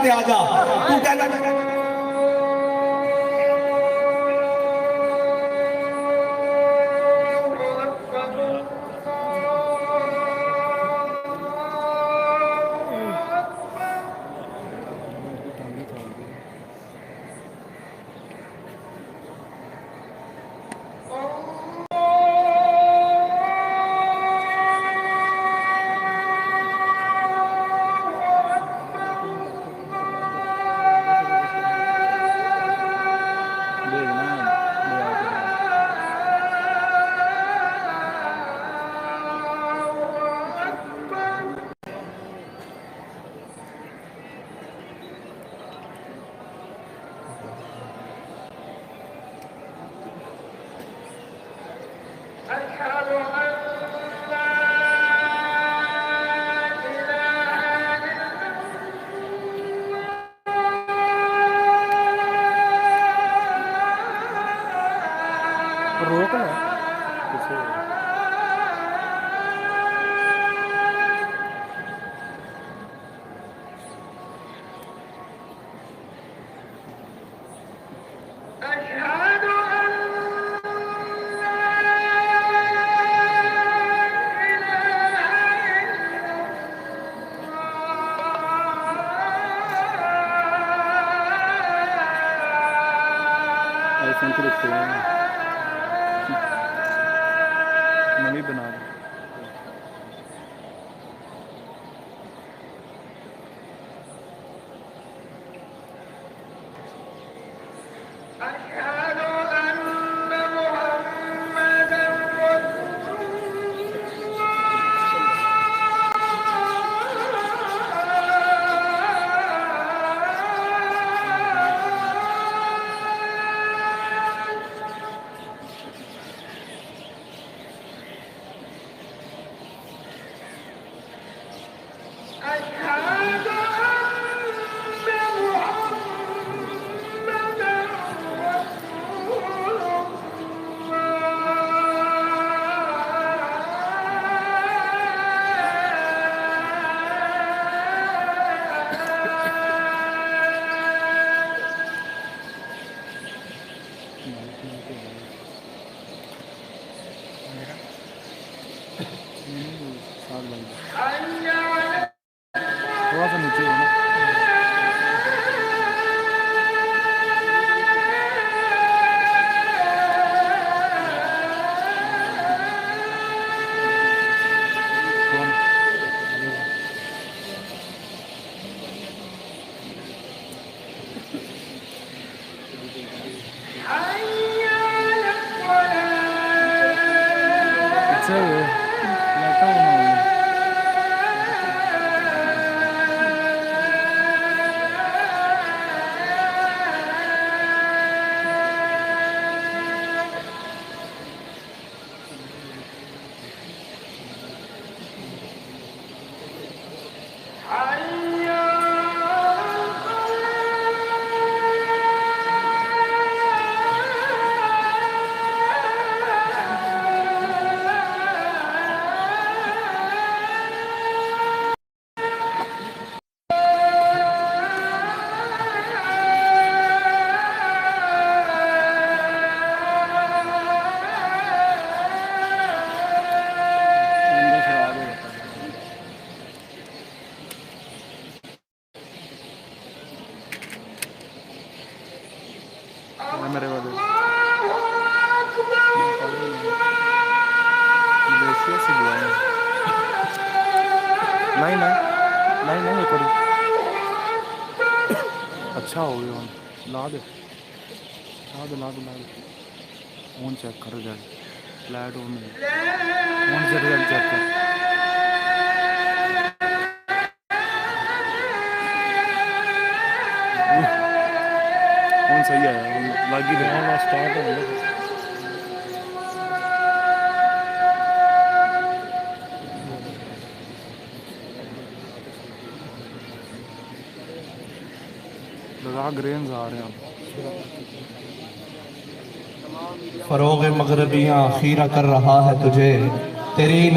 ते आ जा तू कहना रोक लो ऐसे ही रखते हैं नवी बना दो थोड़ा सा नीचे हो ना अच्छा है लगता है ना मेरे वाले मलेशिया से बुआ नहीं नहीं नहीं नहीं एक बारी अच्छा हो गया ला दे ला दे ला दे ला दे फोन चेक करो जाए फ्लैट ऑन से रिजल्ट चेक कर फोन सही आया लागी दिखाना स्टार्ट हो गया लगा ग्रेन्स आ रहे हैं फरोग मगरबियाँ खीरा कर रहा है तुझे तेरी